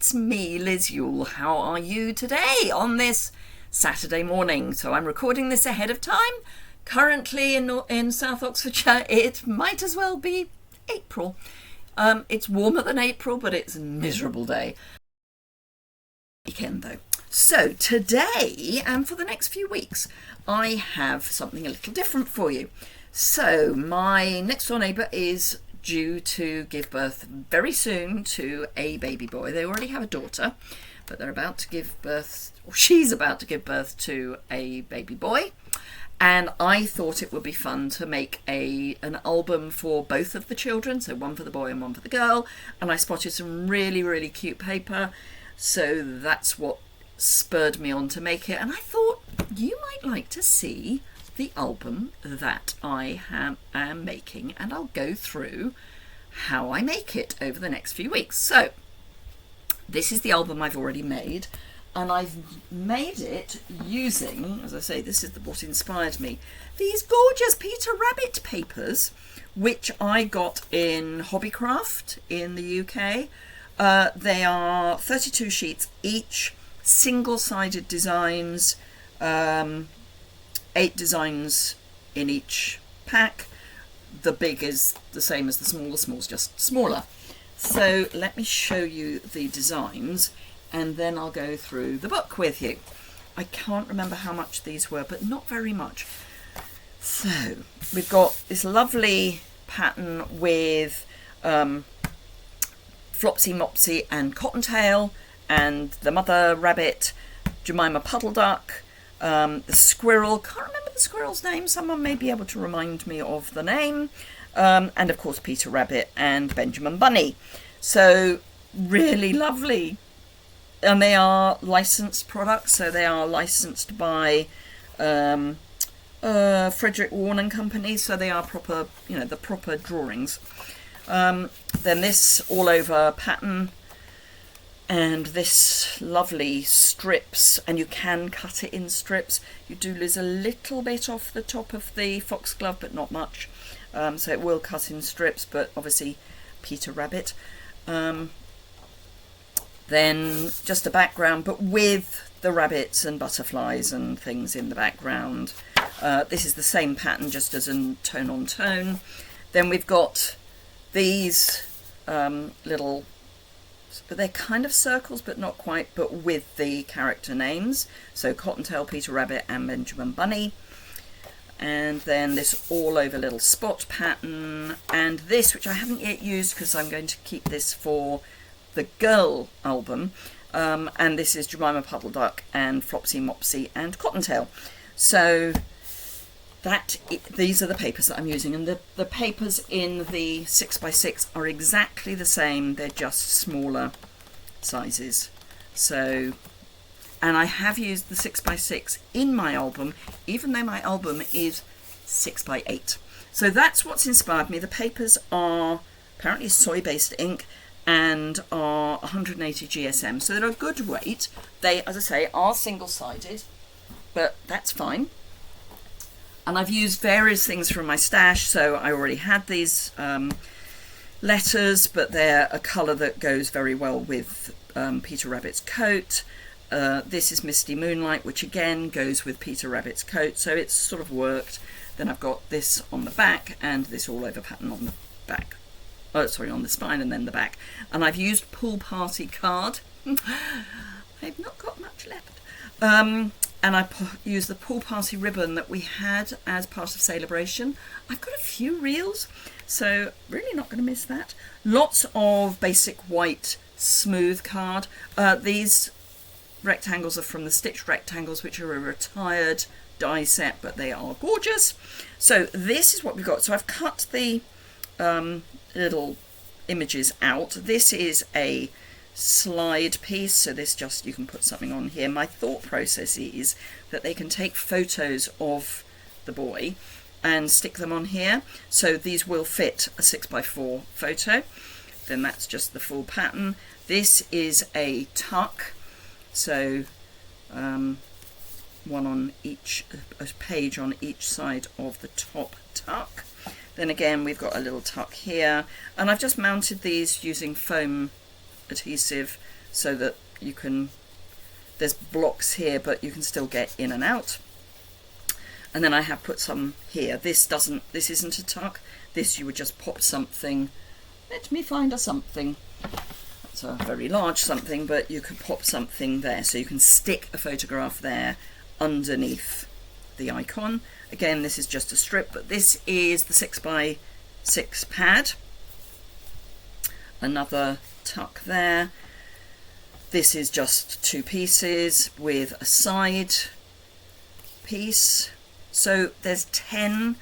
it's me, Liz Yuille. How are you today on this Saturday morning? So I'm recording this ahead of time. Currently in South Oxfordshire, it might as well be April. It's warmer than April, but it's a miserable day. Weekend though. So today and for the next few weeks, I have something a little different for you. So my next door neighbour is due to give birth very soon to a baby boy. They already have a daughter, but they're about to give birth, or she's about to give birth to a baby boy. And I thought it would be fun to make an album for both of the children, so one for the boy and one for the girl. And I spotted some really, really cute paper, so that's what spurred me on to make it. And I thought you might like to see the album that I am making, and I'll go through how I make it over the next few weeks. So this is the album I've already made, and I've made it using, as I say, this is what inspired me, these gorgeous Peter Rabbit papers, which I got in Hobbycraft in the UK. They are 32 sheets each, single-sided designs, 8 designs in each pack. The big is the same as the small, the small's just smaller. So let me show you the designs and then I'll go through the book with you. I can't remember how much these were, but not very much. So we've got this lovely pattern with Flopsy, Mopsy and Cottontail, and the mother rabbit, Jemima Puddle Duck, the squirrel, can't remember the squirrel's name, someone may be able to remind me of the name, and of course Peter Rabbit and Benjamin Bunny. So really lovely, and they are licensed products, so they are licensed by Frederick Warne and Company, so they are proper, the proper drawings. Then this all over pattern, and this lovely strips, and you can cut it in strips. You do lose a little bit off the top of the foxglove, but not much. So it will cut in strips, but obviously Peter Rabbit. Then just a background, but with the rabbits and butterflies and things in the background. This is the same pattern, just as in tone on tone. Then we've got these little, but they're kind of circles, but not quite, but with the character names. So Cottontail, Peter Rabbit and Benjamin Bunny. And then this all over little spot pattern. And this, which I haven't yet used because I'm going to keep this for the girl album. And this is Jemima Puddle Duck and Flopsy, Mopsy and Cottontail. So these are the papers that I'm using, and the papers in the 6x6 are exactly the same, they're just smaller sizes. So, and I have used the 6x6 in my album, even though my album is 6x8. So that's what's inspired me. The papers are apparently soy-based ink and are 180 GSM, so they're a good weight. They, as I say, are single-sided, but that's fine. And I've used various things from my stash, so I already had these letters, but they're a colour that goes very well with Peter Rabbit's coat. This is Misty Moonlight, which again goes with Peter Rabbit's coat, so it's sort of worked. Then I've got this on the back and this all over pattern on the back. Oh, sorry, on the spine and then the back. And I've used Pool Party card. I've not got much left. And I used the Pool Party ribbon that we had as part of Celebration. I've got a few reels, so really not going to miss that. Lots of basic white smooth card. These rectangles are from the Stitched Rectangles, which are a retired die set, but they are gorgeous. So this is what we've got. So I've cut the little images out. This is a slide piece, so this just, you can put something on here. My thought process is that they can take photos of the boy and stick them on here, so these will fit a 6x4 photo. Then that's just the full pattern. This is a tuck, so one on each, a page on each side of the top tuck. Then again we've got a little tuck here, and I've just mounted these using foam adhesive so that you can, there's blocks here but you can still get in and out. And then I have put some here. This isn't a tuck. This you would just pop something. Let me find a something. It's a very large something, but you could pop something there. So you can stick a photograph there underneath the icon. Again, this is just a strip, but this is the 6x6 pad. Another tuck there. This is just 2 pieces with a side piece. So there's 10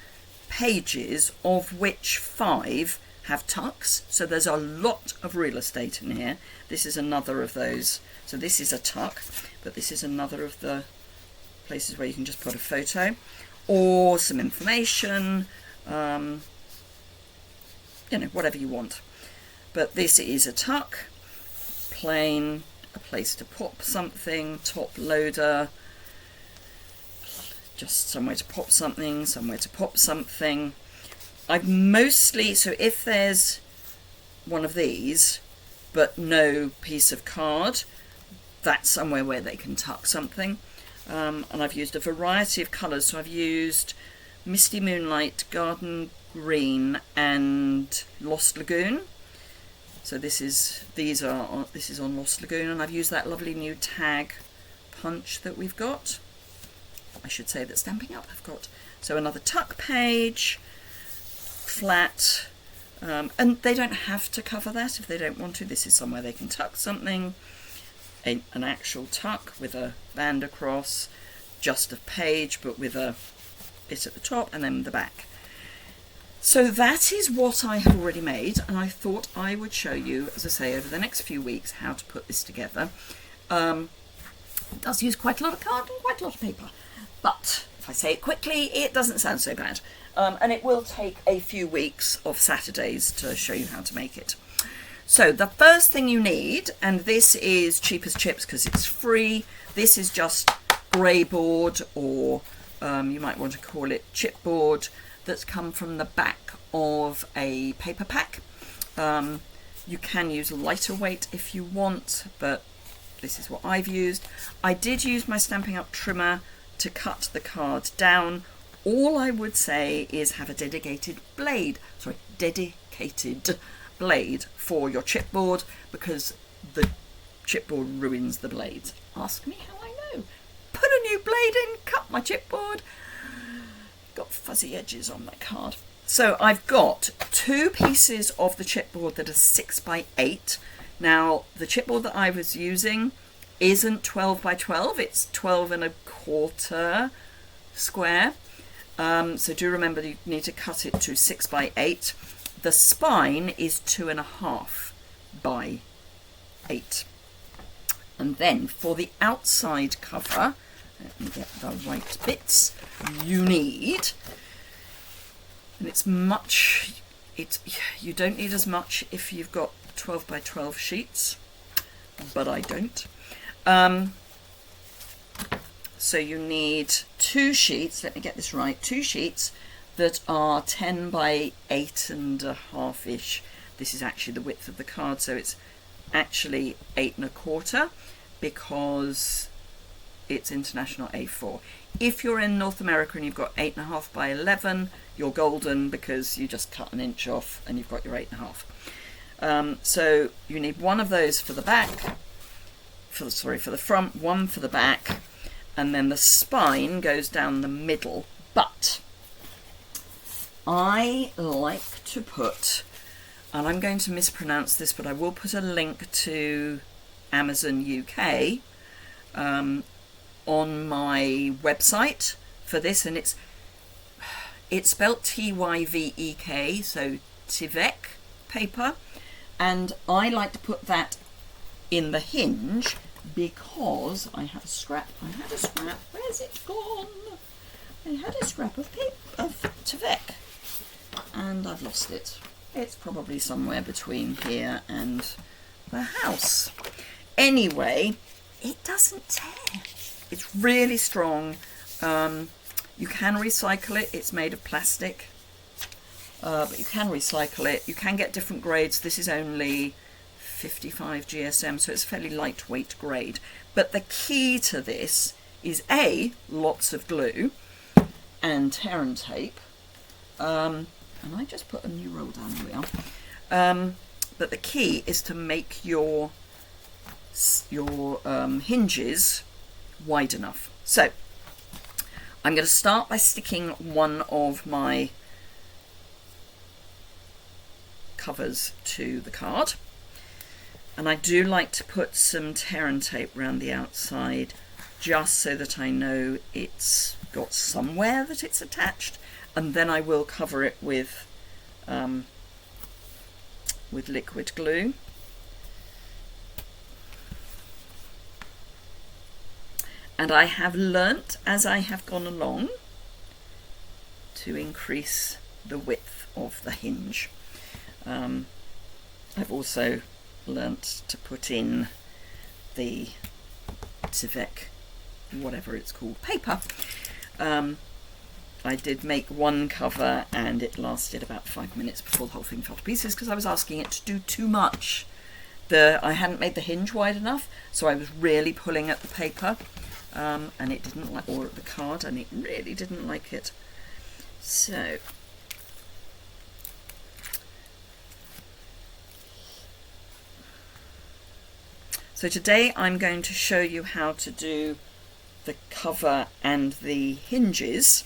pages, of which 5 have tucks. So there's a lot of real estate in here. This is another of those. So this is a tuck, but this is another of the places where you can just put a photo or some information, you know, whatever you want. But this is a tuck, plain, a place to pop something, top loader, just somewhere to pop something, somewhere to pop something. I've mostly, so if there's one of these but no piece of card, that's somewhere where they can tuck something. And I've used a variety of colours, so I've used Misty Moonlight, Garden Green and Lost Lagoon. So this is on Lost Lagoon, and I've used that lovely new tag punch that we've got. I should say that Stampin' Up! I've got. So another tuck page, flat, and they don't have to cover that if they don't want to. This is somewhere they can tuck something, an actual tuck with a band across, just a page but with a bit at the top and then the back. So that is what I have already made, and I thought I would show you, as I say, over the next few weeks how to put this together. It does use quite a lot of card and quite a lot of paper, but if I say it quickly, it doesn't sound so bad. And it will take a few weeks of Saturdays to show you how to make it. So the first thing you need, and this is cheap as chips because it's free, this is just grey board, or you might want to call it chipboard, that's come from the back of a paper pack. You can use lighter weight if you want, but this is what I've used. I did use my Stampin' Up! Trimmer to cut the card down. All I would say is have a dedicated blade for your chipboard, because the chipboard ruins the blades. Ask me how I know. Put a new blade in, cut my chipboard. Got fuzzy edges on my card. So I've got 2 pieces of the chipboard that are 6x8. Now the chipboard that I was using isn't 12x12, it's 12.25 square. So do remember you need to cut it to 6x8. The spine is 2.5 by 8. And then for the outside cover, let me get the right bits, you need, and you don't need as much if you've got 12x12 sheets, but I don't. So you need 2 sheets, let me get this right, 2 sheets that are 10x8.5-ish. This is actually the width of the card, so it's actually 8.25 because it's international A4. If you're in North America and you've got 8.5 by 11, you're golden because you just cut an inch off and you've got your 8.5. So you need 1 of those for the back, for the front, 1 for the back, and then the spine goes down the middle. But I like to put, and I'm going to mispronounce this, but I will put a link to Amazon UK on my website for this, and it's spelled Tyvek, so Tyvek paper, and I like to put that in the hinge because I had a scrap, where's it gone? I had a scrap of paper of Tyvek and I've lost it. It's probably somewhere between here and the house. Anyway, it doesn't tear. It's really strong. You can recycle it. It's made of plastic, but you can recycle it. You can get different grades. This is only 55 GSM, so it's fairly lightweight grade. But the key to this is A, lots of glue and tear and tape. And I just put a new roll down, here we are. But the key is to make your hinges wide enough. So I'm going to start by sticking one of my covers to the card, and I do like to put some tear and tape around the outside just so that I know it's got somewhere that it's attached, and then I will cover it with liquid glue. And I have learnt as I have gone along to increase the width of the hinge. I've also learnt to put in the Civic, whatever it's called, paper. I did make one cover and it lasted about 5 minutes before the whole thing fell to pieces because I was asking it to do too much. I hadn't made the hinge wide enough, so I was really pulling at the paper. And it didn't like, or the card, and it really didn't like it. So today I'm going to show you how to do the cover and the hinges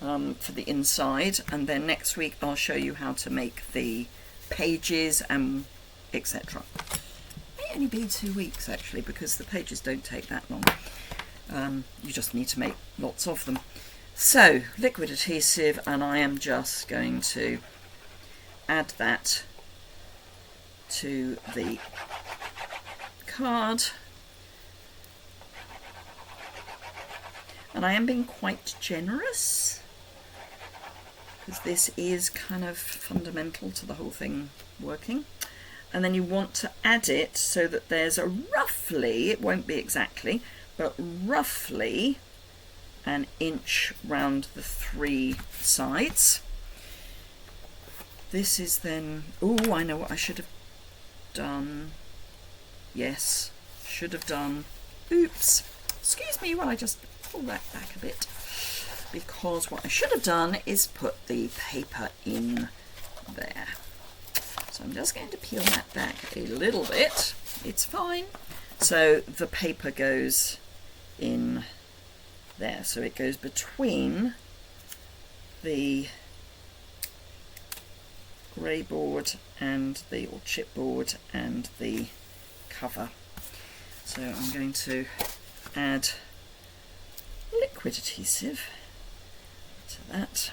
for the inside, and then next week I'll show you how to make the pages and etc. It may only be 2 weeks actually, because the pages don't take that long. You just need to make lots of them. So liquid adhesive, and I am just going to add that to the card, and I am being quite generous because this is kind of fundamental to the whole thing working. And then you want to add it so that there's a roughly, it won't be exactly, but roughly an inch round the 3 sides. This is then, oh, I know what I should have done. Yes, should have done. Oops, excuse me while I just pull that back a bit, because what I should have done is put the paper in there. So I'm just going to peel that back a little bit. It's fine. So the paper goes in there, so it goes between the grey board and the, or chipboard and the cover. So I'm going to add liquid adhesive to that.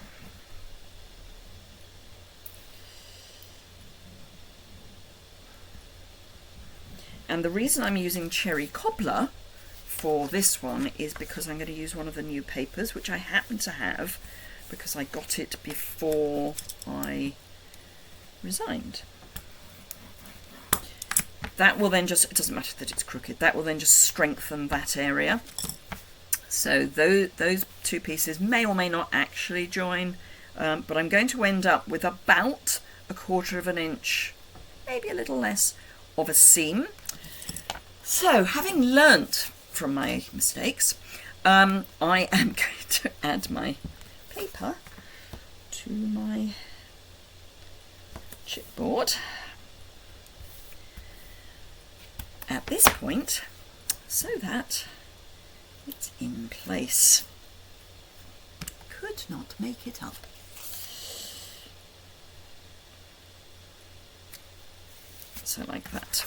And the reason I'm using cherry cobbler for this one is because I'm going to use one of the new papers, which I happen to have because I got it before I resigned. That will then just, it doesn't matter that it's crooked, that will then just strengthen that area. So those 2 pieces may or may not actually join, but I'm going to end up with about 1/4 of an inch, maybe a little less, of a seam. So having learnt from my mistakes, I am going to add my paper to my chipboard at this point so that it's in place. Could not make it up. So like that.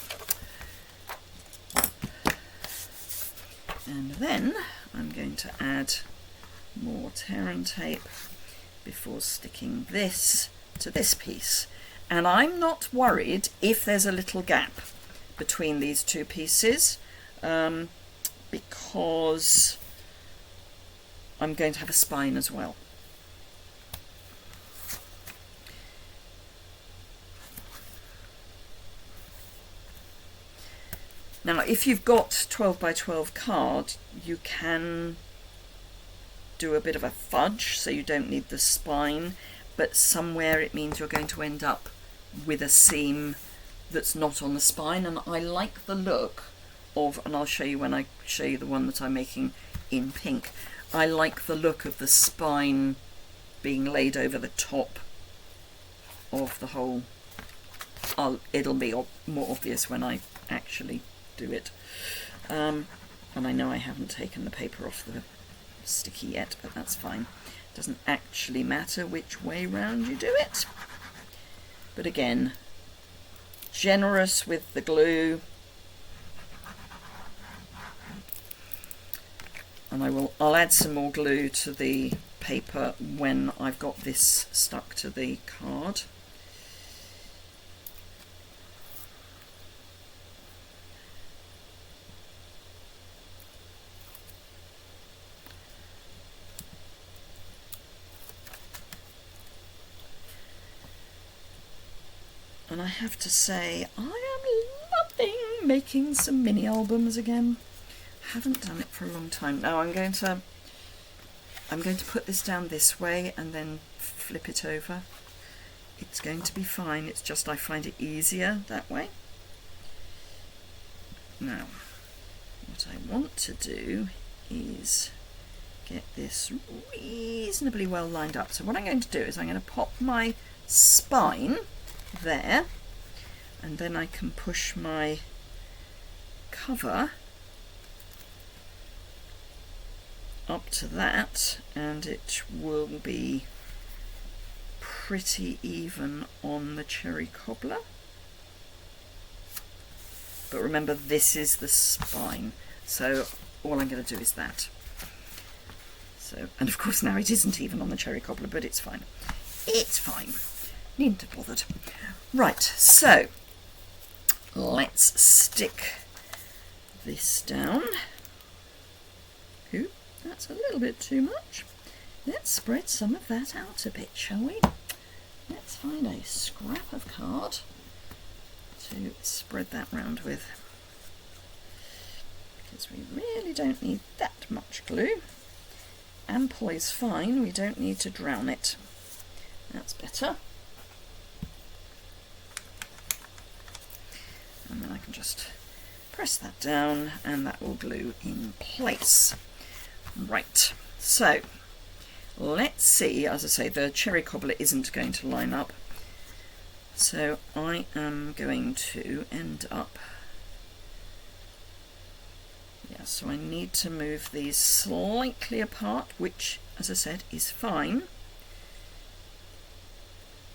And then I'm going to add more tear and tape before sticking this to this piece. And I'm not worried if there's a little gap between these 2 pieces, because I'm going to have a spine as well. Now, if you've got 12 by 12 card, you can do a bit of a fudge, so you don't need the spine, but somewhere it means you're going to end up with a seam that's not on the spine, and I like the look of, and I'll show you when I show you the one that I'm making in pink, I like the look of the spine being laid over the top of the whole. It'll be more obvious when I actually do it. And I know I haven't taken the paper off the sticky yet, but that's fine. Doesn't actually matter which way round you do it. But again, generous with the glue. And I'll add some more glue to the paper when I've got this stuck to the card. And I have to say, I am loving making some mini albums again. Haven't done it for a long time. Now I'm going to put this down this way and then flip it over. It's going to be fine. It's just I find it easier that way. Now, what I want to do is get this reasonably well lined up. So what I'm going to do is I'm going to pop my spine there, and then I can push my cover up to that, and it will be pretty even on the cherry cobbler. But remember, this is the spine, so all I'm going to do is that. So, and of course now it isn't even on the cherry cobbler, but it's fine. It's fine. Needn't have bothered. Right, so let's stick this down. Ooh, that's a little bit too much. Let's spread some of that out a bit, shall we? Let's find a scrap of card to spread that round with, because we really don't need that much glue. Ample is fine, we don't need to drown it. That's better. And then I can just press that down and that will glue in place. Right, so let's see. As I say, the cherry cobbler isn't going to line up, so I am going to end up, yeah, so I need to move these slightly apart, which, as I said, is fine.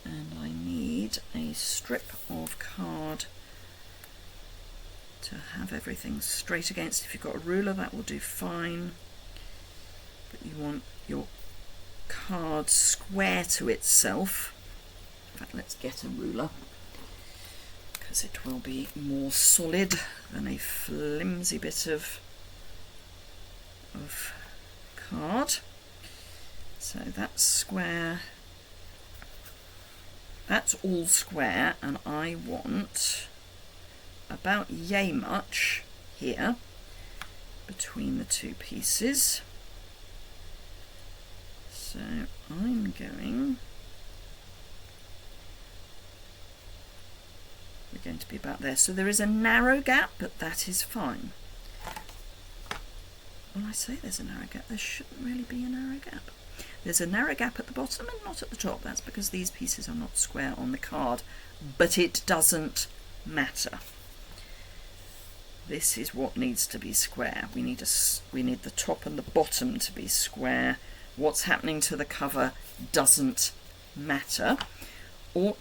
And I need a strip of card to have everything straight against. If you've got a ruler, that will do fine, but you want your card square to itself. In fact, let's get a ruler, because it will be more solid than a flimsy bit of card. So that's square, that's all square, and I want about yay much here between the two pieces. So I'm going, we're going to be about there. So there is a narrow gap, but that is fine. When I say there's a narrow gap, there shouldn't really be a narrow gap. There's a narrow gap at the bottom and not at the top. That's because these pieces are not square on the card, but it doesn't matter. This is what needs to be square. We need the top and the bottom to be square. What's happening to the cover doesn't matter. All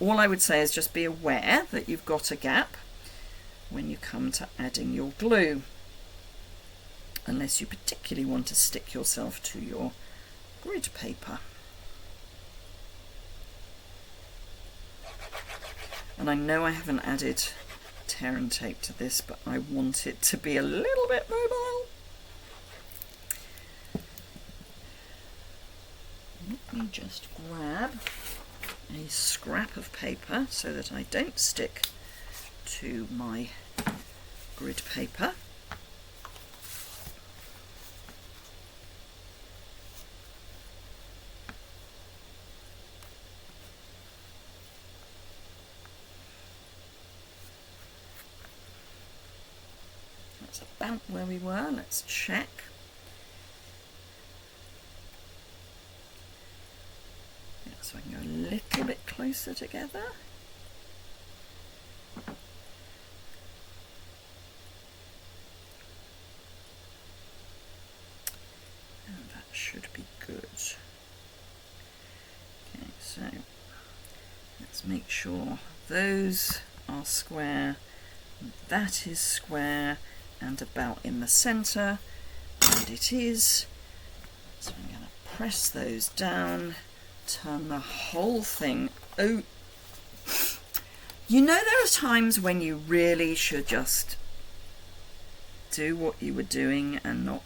I would say is just be aware that you've got a gap when you come to adding your glue, unless you particularly want to stick yourself to your grid paper. And I know I haven't added tear and tape to this, but I want it to be a little bit mobile. Let me just grab a scrap of paper so that I don't stick to my grid paper. about where we were. Let's check. Yeah, so I can go a little bit closer together. And that should be good. Okay, so let's make sure those are square, that is square, and about in the centre, and it is. So I'm going to press those down, turn the whole thing over. You know, there are times when you really should just do what you were doing and not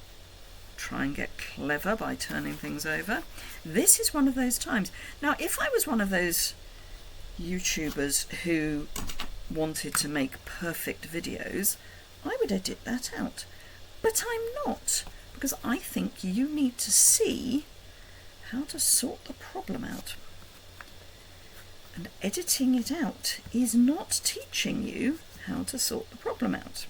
try and get clever by turning things over. This is one of those times. Now, if I was one of those YouTubers who wanted to make perfect videos, I would edit that out. But I'm not, because I think you need to see how to sort the problem out. And editing it out is not teaching you how to sort the problem out.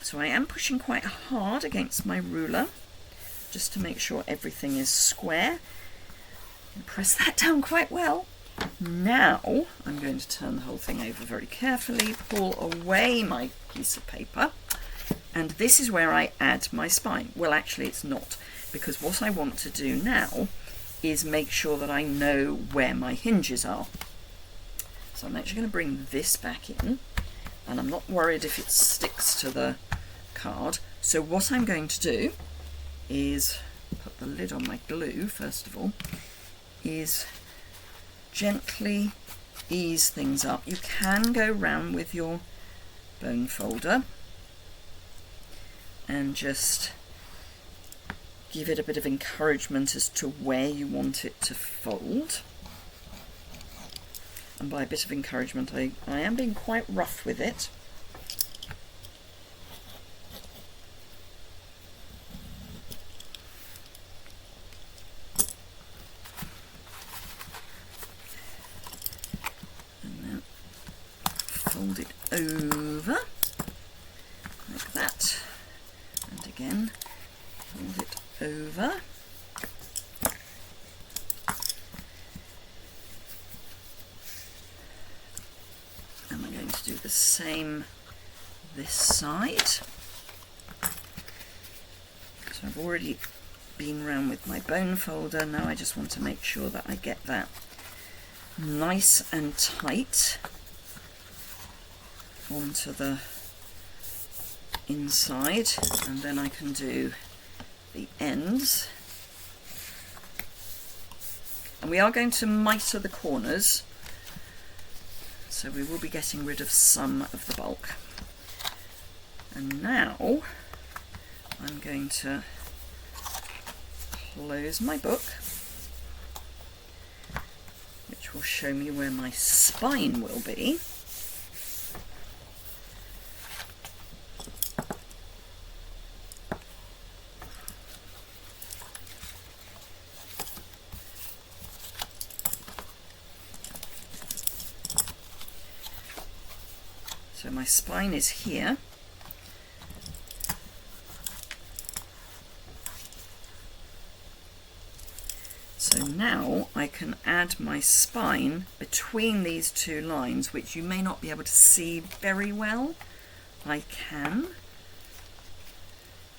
So I am pushing quite hard against my ruler just to make sure everything is square. And press that down quite well. Now I'm going to turn the whole thing over very carefully, pull away my piece of paper, and this is where I add my spine. Well, actually it's not, because what I want to do now is make sure that I know where my hinges are. So I'm actually going to bring this back in, and I'm not worried if it sticks to the card. So what I'm going to do is put the lid on my glue first of all, is gently ease things up. You can go round with your bone folder and just give it a bit of encouragement as to where you want it to fold. And by a bit of encouragement, I am being quite rough with it. Fold it over like that, and again fold it over, and we're going to do the same this side. So I've already been round with my bone folder. Now I just want to make sure that I get that nice and tight onto the inside, and then I can do the ends. And we are going to mitre the corners, so we will be getting rid of some of the bulk. And now I'm going to close my book, which will show me where my spine will be. So my spine is here. So now I can add my spine between these two lines, which you may not be able to see very well. I can.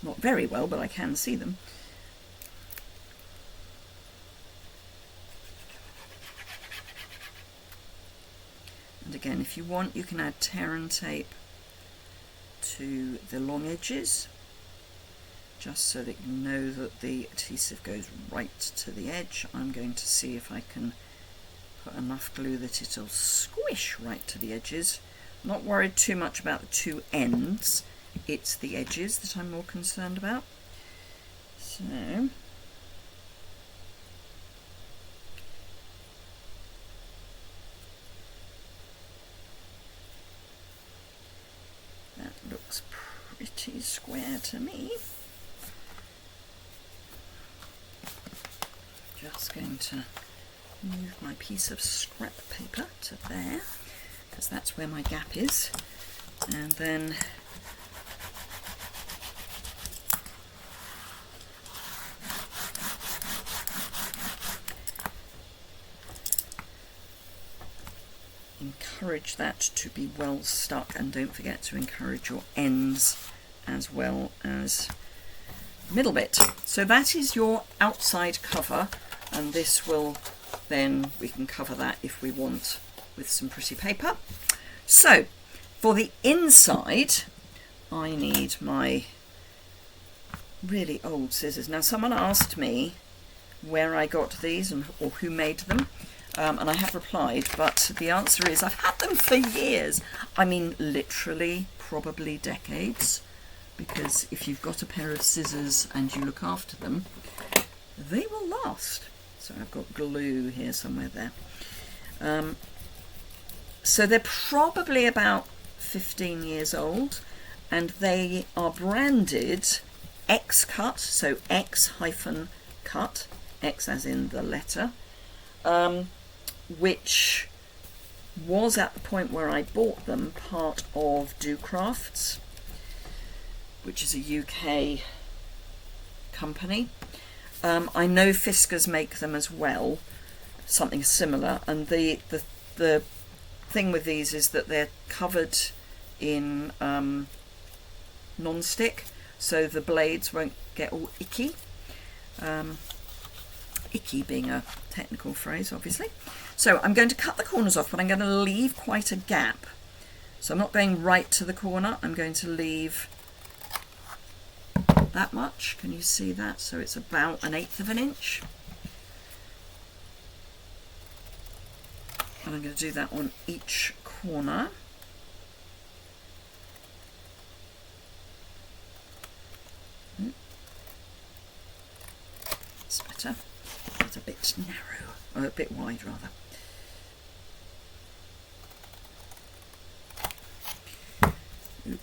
Not very well, but I can see them. And again, if you want, you can add tear and tape to the long edges, just so that you know that the adhesive goes right to the edge. I'm going to see if I can put enough glue that it'll squish right to the edges. I'm not worried too much about the two ends, it's the edges that I'm more concerned about. So that looks pretty square to me. Just going to move my piece of scrap paper to there. because that's where my gap is, and then encourage that to be well stuck, and don't forget to encourage your ends as well as middle bit. So that is your outside cover, and this will then, we can cover that if we want with some pretty paper. So for the inside I need my really old scissors. Now someone asked me where I got these and or who made them, and I have replied, but the answer is I've had them for years. I mean literally probably decades, because if you've got a pair of scissors and you look after them, they will last. So I've got glue here somewhere there. So they're probably about 15 years old, and they are branded X-cut, so X-cut, X as in the letter, which was at the point where I bought them part of Do Crafts, which is a UK company. I know Fiskars make them as well, something similar, and the thing with these is that they're covered in non-stick, so the blades won't get all icky. Icky being a technical phrase, obviously. So I'm going to cut the corners off, but I'm going to leave quite a gap. So I'm not going right to the corner, I'm going to leave that much. Can you see that? So it's about 1/8 of an inch. And I'm going to do that on each corner. It's better. It's a bit narrow, or a bit wide rather.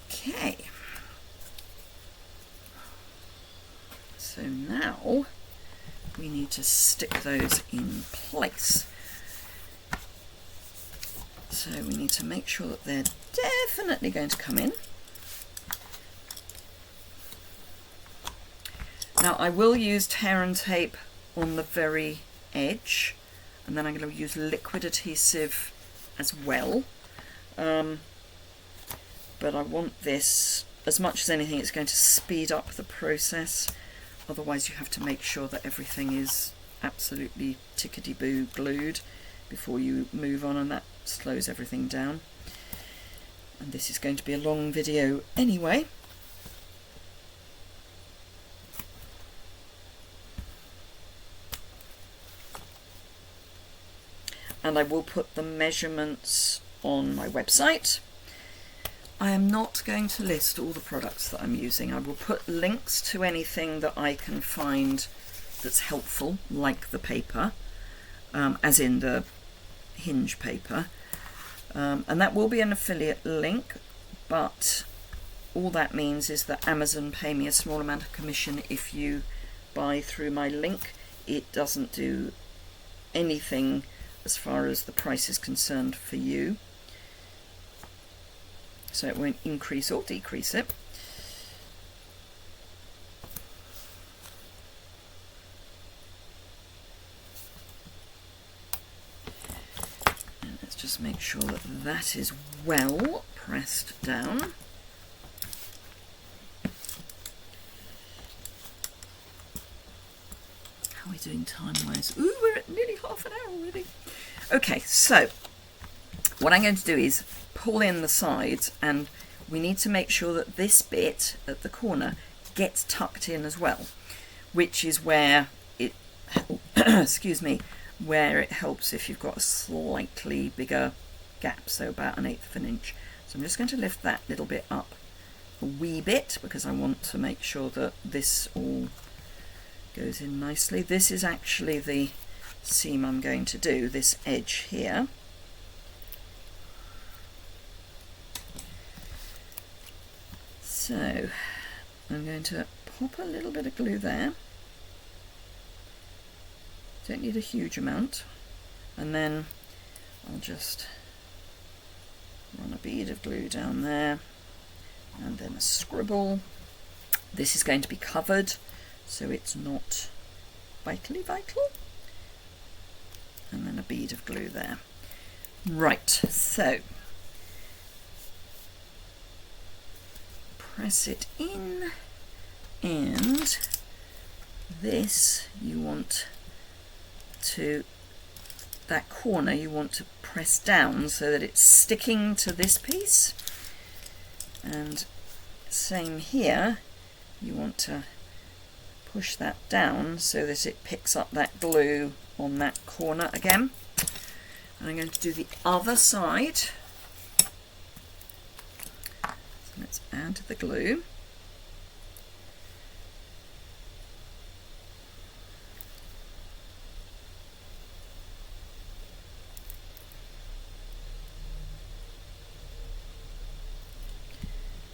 Okay. So now we need to stick those in place. So we need to make sure that they're definitely going to come in. Now I will use tear and tape on the very edge, and then I'm going to use liquid adhesive as well. But I want this, as much as anything, it's going to speed up the process. Otherwise you have to make sure that everything is absolutely tickety-boo glued before you move on, and that slows everything down. And this is going to be a long video anyway. And I will put the measurements on my website. I am not going to list all the products that I'm using. I will put links to anything that I can find that's helpful, like the paper, as in the hinge paper, and that will be an affiliate link, but all that means is that Amazon pay me a small amount of commission if you buy through my link. It doesn't do anything as far as the price is concerned for you, so it won't increase or decrease it. And let's just make sure that that is well pressed down. How are we doing time-wise? Ooh, we're at nearly half an hour already. Okay, so what I'm going to do is pull in the sides, and we need to make sure that this bit at the corner gets tucked in as well, which is where it excuse me, where it helps if you've got a slightly bigger gap, so about 1/8 of an inch. So I'm just going to lift that little bit up a wee bit, because I want to make sure that this all goes in nicely. This is actually the seam I'm going to do, this edge here. So I'm going to pop a little bit of glue there. Don't need a huge amount. And then I'll just Run a bead of glue down there, and then a scribble. This is going to be covered, so it's not vitally vital. And then a bead of glue there. Right, so press it in, and this you want to, that corner you want to press down so that it's sticking to this piece, and same here, you want to push that down so that it picks up that glue on that corner again. And I'm going to do the other side. So let's add the glue.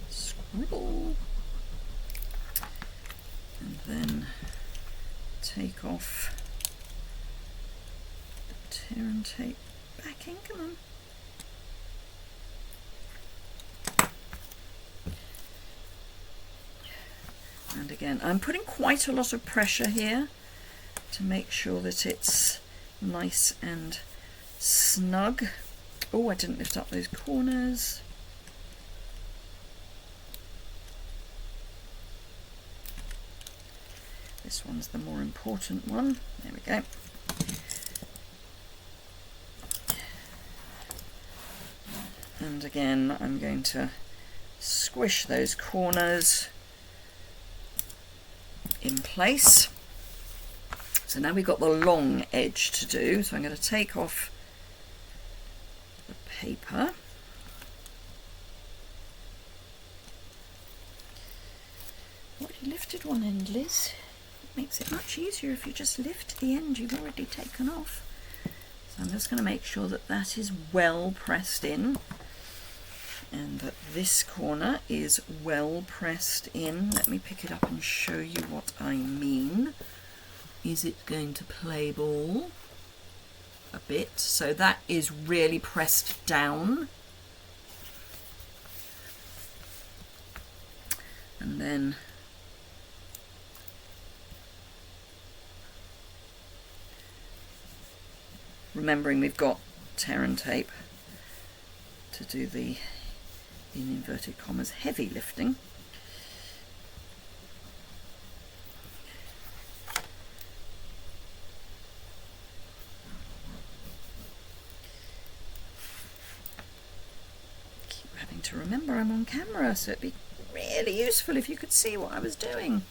Scribble. And then take off the tear and tape backing. Come on. And again, I'm putting quite a lot of pressure here to make sure that it's nice and snug. Oh, I didn't lift up those corners. This one's the more important one. There we go. And again, I'm going to squish those corners in place. So now we've got the long edge to do. So I'm going to take off the paper. Already lifted one end, Liz. It makes it much easier if you just lift the end you've already taken off. So I'm just going to make sure that that is well pressed in, and that this corner is well pressed in. Let me pick it up and show you what I mean. Is it going to play ball a bit? So that is really pressed down. And then remembering we've got tear and tape to do the, in inverted commas, heavy lifting. Keep having to remember I'm on camera, so it'd be really useful if you could see what I was doing.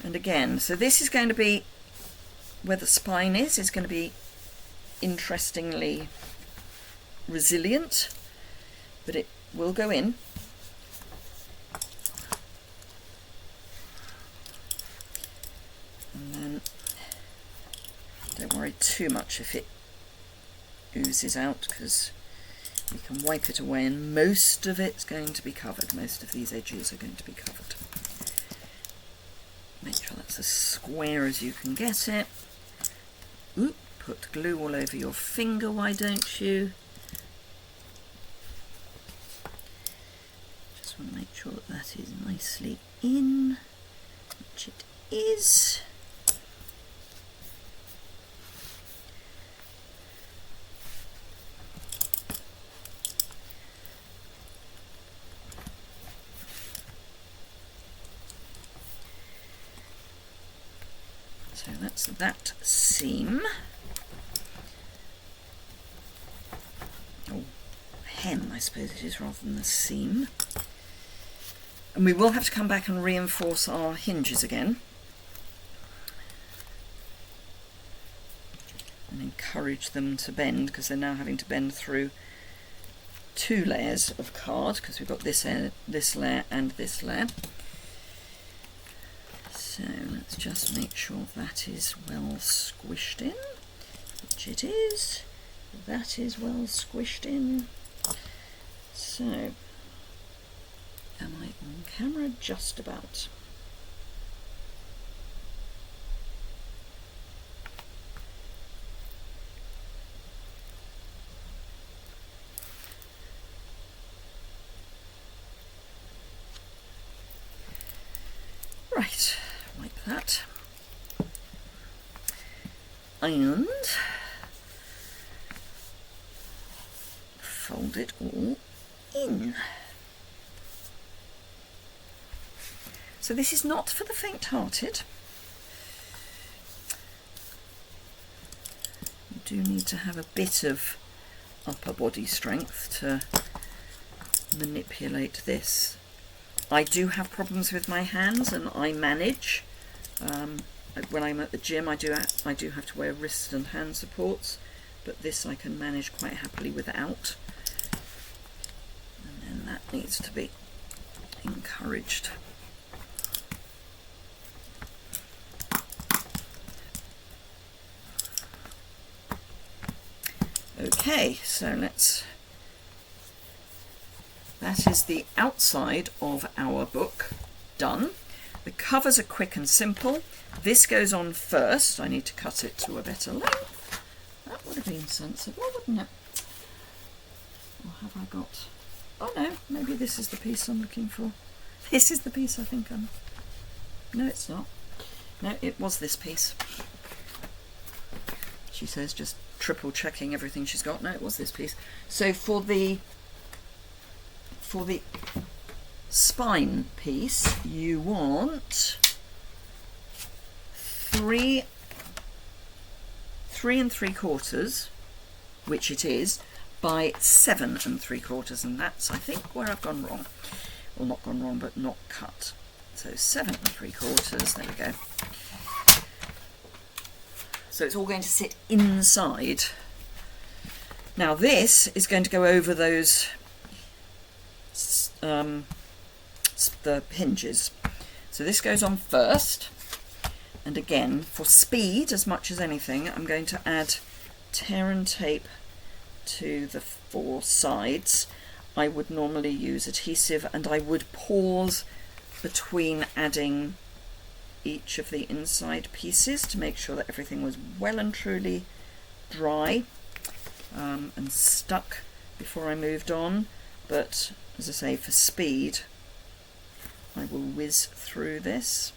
And again, so this is going to be where the spine is going to be interestingly resilient, but it will go in. And then don't worry too much if it oozes out, because we can wipe it away, and most of it's going to be covered. Most of these edges are going to be covered. Make sure that's as square as you can get it. Oop, put glue all over your finger, why don't you? Just want to make sure that that is nicely in, which it is. So that's that seam. Oh, hem, I suppose it is, rather than the seam. And we will have to come back and reinforce our hinges again, and encourage them to bend, because they're now having to bend through 2 layers of card, because we've got this layer and this layer. So let's just make sure that is well squished in, which it is. That is well squished in. So, am I on camera? Just about. Right, like that. And fold it all in. So this is not for the faint-hearted. You do need to have a bit of upper body strength to manipulate this. I do have problems with my hands, and I manage. When I'm at the gym, I do have to wear wrist and hand supports, but this I can manage quite happily without. And then that needs to be encouraged. Okay, so that is the outside of our book done. The covers are quick and simple. This goes on first. I need to cut it to a better length. That would have been sensible, wouldn't it? Or have I got... Oh no, maybe this is the piece I'm looking for. This is the piece I think I'm... No, it's not. No, it was this piece. She says, just triple checking everything she's got. No, it was this piece. So for the spine piece, you want 3 3¾ which it is, by 7 3/4, and that's I think where I've gone wrong. Well, not gone wrong, but not cut. So 7 3/4, there we go. So it's all going to sit inside. Now this is going to go over those the hinges. So this goes on first, and again, for speed as much as anything, I'm going to add tear and tape to the 4 sides. I would normally use adhesive, and I would pause between adding each of the inside pieces to make sure that everything was well and truly dry and stuck before I moved on. But as I say, for speed, I will whiz through this,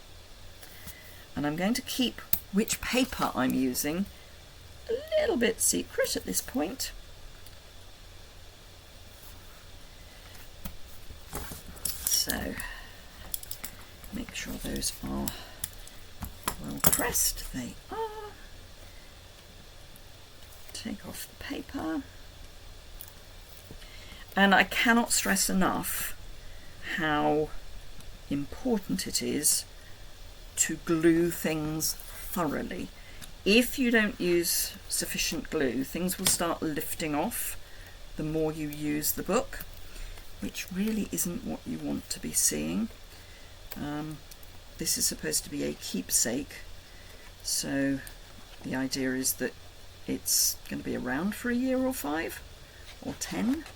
and I'm going to keep which paper I'm using a little bit secret at this point. So make sure those are well pressed. They are. Take off the paper. And I cannot stress enough how important it is to glue things thoroughly. If you don't use sufficient glue, things will start lifting off the more you use the book, which really isn't what you want to be seeing. This is supposed to be a keepsake, so the idea is that it's going to be around for a year or 5 or 10.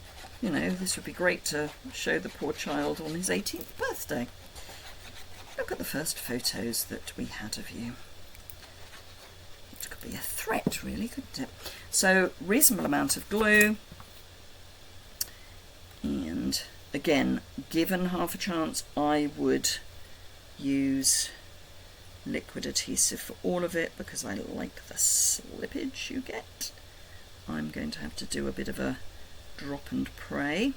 You know, this would be great to show the poor child on his 18th birthday. Look at the first photos that we had of you. It could be a threat, really, couldn't it? So, reasonable amount of glue. And again, given half a chance, I would use liquid adhesive for all of it because I like the slippage you get. I'm going to have to do a bit of a drop and pray.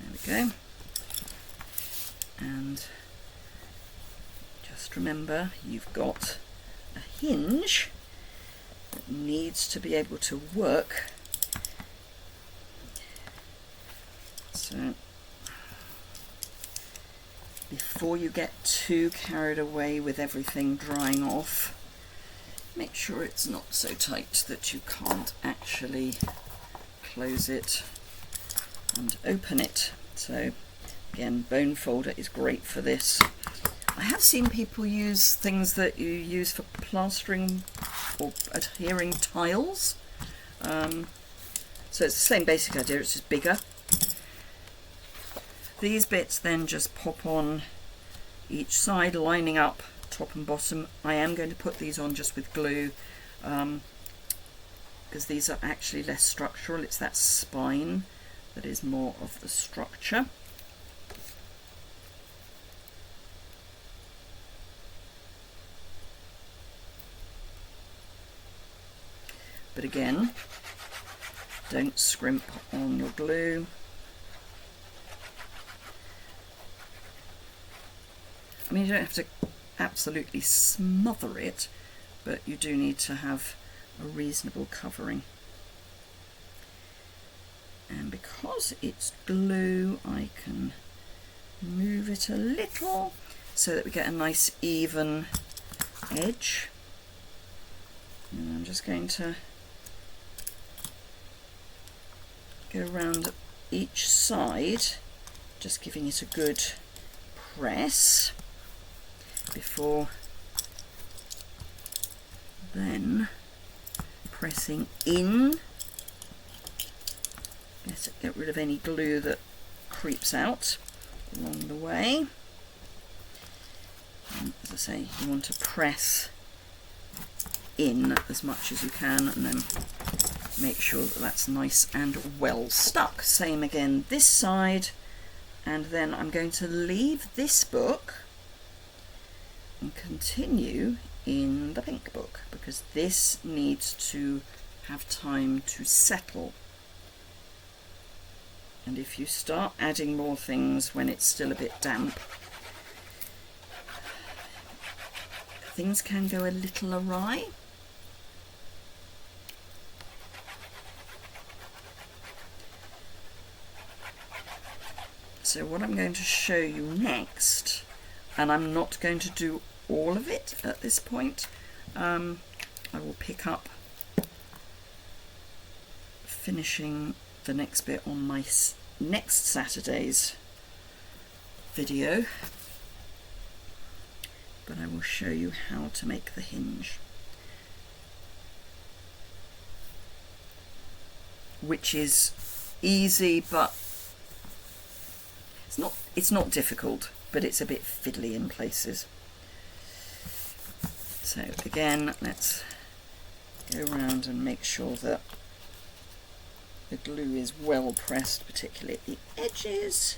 There we go. And just remember, you've got a hinge that needs to be able to work. So before you get too carried away with everything drying off, make sure it's not so tight that you can't actually close it and open it. So again, bone folder is great for this. I have seen people use things that you use for plastering or adhering tiles. So it's the same basic idea, it's just bigger. These bits then just pop on each side, lining up top and bottom. I am going to put these on just with glue because these are actually less structural. It's that spine that is more of the structure. but again, don't scrimp on your glue. I mean, you don't have to absolutely smother it, but you do need to have a reasonable covering. And because it's glue, I can move it a little so that we get a nice even edge. And I'm just going to go around each side, just giving it a good press before then pressing in. Get rid of any glue that creeps out along the way. And as I say, you want to press in as much as you can, and then make sure that that's nice and well stuck. Same again this side, and then I'm going to leave this book and continue in the pink book, because this needs to have time to settle. And if you start adding more things when it's still a bit damp, things can go a little awry. So what I'm going to show you next, and I'm not going to do all of it at this point, I will pick up finishing the next bit on my next Saturday's video, but I will show you how to make the hinge, which is easy, but it's not difficult, but it's a bit fiddly in places. So again, let's go around and make sure that the glue is well pressed, particularly at the edges,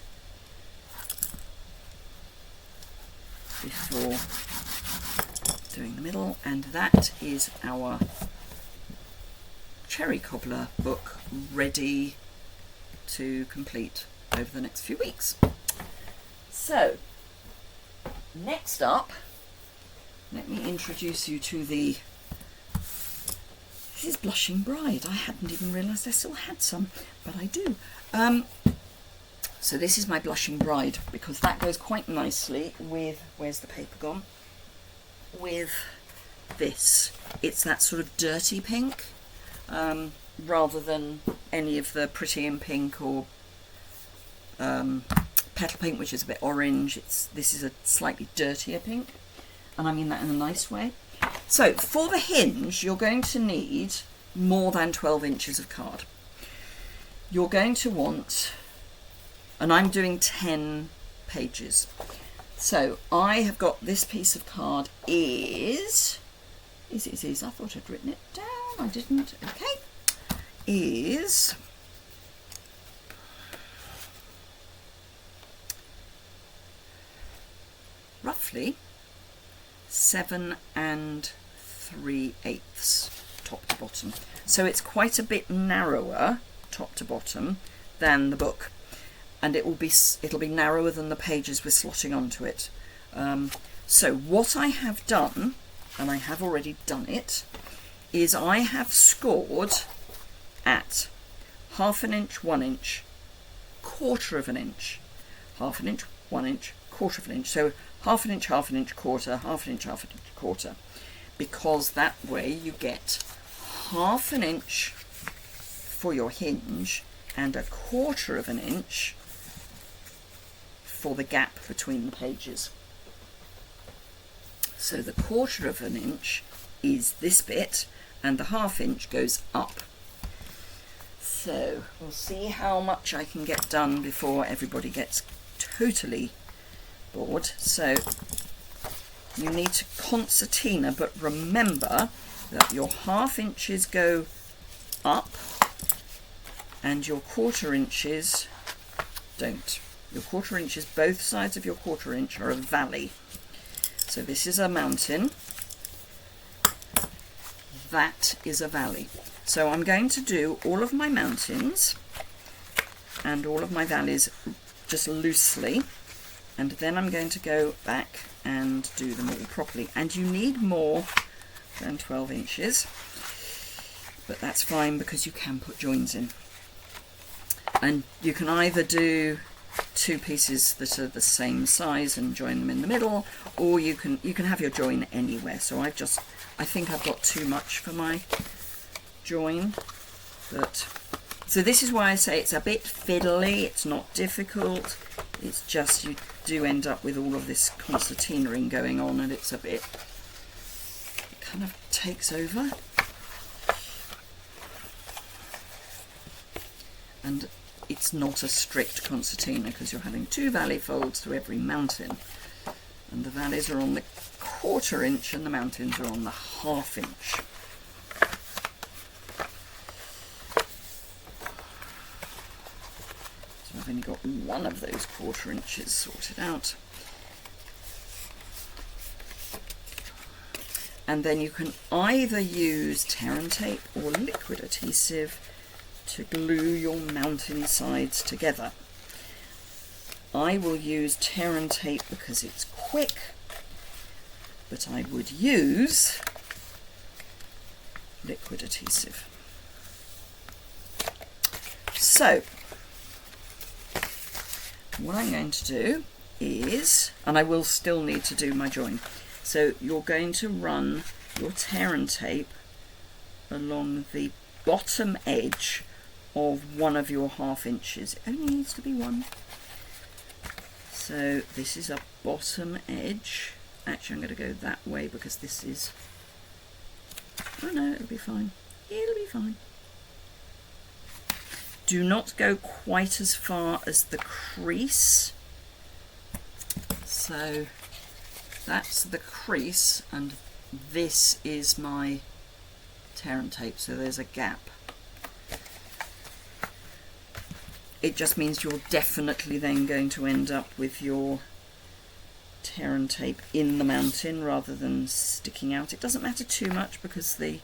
before doing the middle. And that is our cherry cobbler book ready to complete over the next few weeks. So next up, let me introduce you to the, this is Blushing Bride. I hadn't even realised I still had some, but I do. So this is my Blushing Bride, because that goes quite nicely with, where's the paper gone? With this. It's that sort of dirty pink, rather than any of the Pretty in Pink or Petal Pink, which is a bit orange. This is a slightly dirtier pink, and I mean that in a nice way. So for the hinge, you're going to need more than 12 inches of card. You're going to want, and I'm doing 10 pages. So I have got this piece of card is I thought I'd written it down, I didn't. Okay, is roughly 7 3/8 top to bottom. So it's quite a bit narrower top to bottom than the book, and it'll be narrower than the pages we're slotting onto it. So what I have done, and I have already done it, is I have scored at 1/2 inch, 1 inch, 1/4 inch, 1/2 inch, 1 inch, 1/4 inch. So 1/2 inch, 1/2 inch, 1/4, 1/2 inch, 1/2 inch, 1/4, because that way you get 1/2 inch for your hinge and 1/4 inch for the gap between the pages. So the 1/4 inch is this bit, and the 1/2 inch goes up. So we'll see how much I can get done before everybody gets totally bored. So you need to concertina, but remember that your 1/2 inches go up and your 1/4 inches don't. Your 1/4 inches, both sides of your 1/4 inch are a valley. So this is a mountain, that is a valley. So I'm going to do all of my mountains and all of my valleys just loosely, and then I'm going to go back and do them all properly. And you need more than 12 inches, but that's fine because you can put joins in. And you can either do two pieces that are the same size and join them in the middle, or you can have your join anywhere. So I think I've got too much for my join, but so this is why I say it's a bit fiddly. It's not difficult, it's just you do end up with all of this concertinaing going on, and it's a bit, it kind of takes over. And it's not a strict concertina because you're having 2 valley folds through every mountain, and the valleys are on the 1/4 inch and the mountains are on the 1/2 inch. So I've only got one of those 1/4 inches sorted out. And then you can either use tear and tape or liquid adhesive to glue your mountain sides together. I will use tear and tape because it's quick, but I would use liquid adhesive. So what I'm going to do is, and I will still need to do my join, so you're going to run your tear and tape along the bottom edge of one of your 1/2 inches. It only needs to be one. So this is a bottom edge. Actually, I'm going to go that way because this is, oh no, it'll be fine. It'll be fine. Do not go quite as far as the crease. So that's the crease, and this is my tear and tape, so there's a gap. It just means you're definitely then going to end up with your tear and tape in the mountain rather than sticking out. It doesn't matter too much because the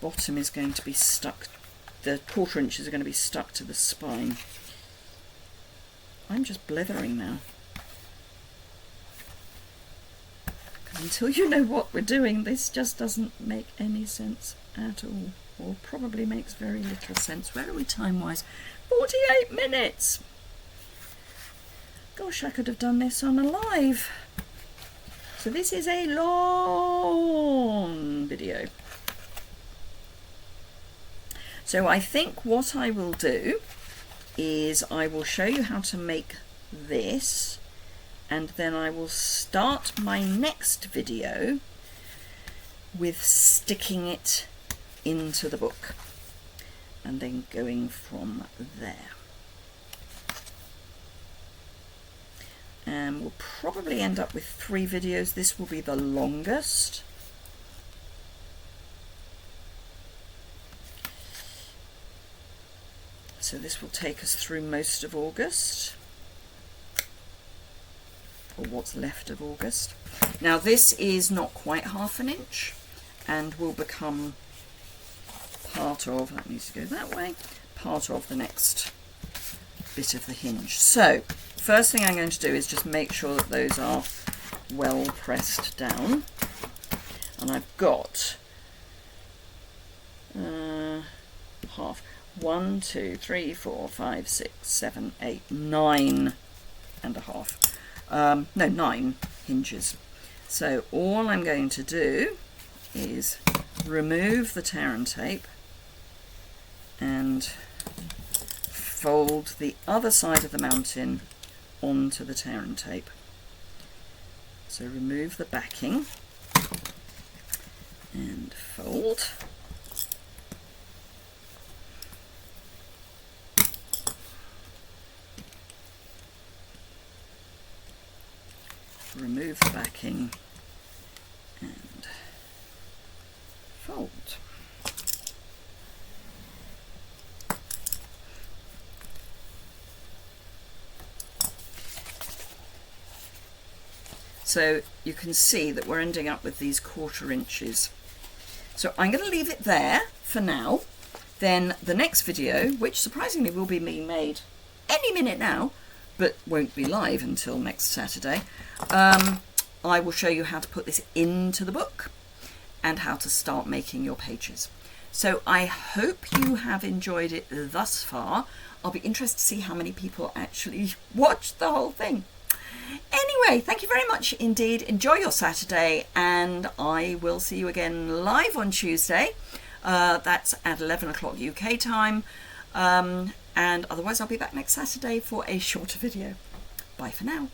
bottom is going to be stuck, the 1/4 inches are going to be stuck to the spine. I'm just blethering now. Because until you know what we're doing, this just doesn't make any sense at all. Or probably makes very little sense. Where are we time-wise? 48 minutes! Gosh, I could have done this on a live. So this is a long video. So I think what I will do is I will show you how to make this, and then I will start my next video with sticking it into the book and then going from there. And we'll probably end up with 3 videos. This will be the longest. So this will take us through most of August, or what's left of August. Now this is not quite 1/2 inch and will become part of, that needs to go that way, part of the next bit of the hinge. So first thing I'm going to do is just make sure that those are well pressed down, and I've got half. 1, 2, 3, 4, 5, 6, 7, 8, 9 and a half. No, 9 hinges. So all I'm going to do is remove the tear and tape and fold the other side of the mountain onto the tear and tape. So remove the backing and fold. Remove the backing and fold. So you can see that we're ending up with these 1/4 inches. So I'm going to leave it there for now. Then the next video, which surprisingly will be being made any minute now, but won't be live until next Saturday, I will show you how to put this into the book and how to start making your pages. So I hope you have enjoyed it thus far. I'll be interested to see how many people actually watched the whole thing. Anyway, thank you very much indeed. Enjoy your Saturday, and I will see you again live on Tuesday. That's at 11 o'clock UK time. And otherwise I'll be back next Saturday for a shorter video. Bye for now.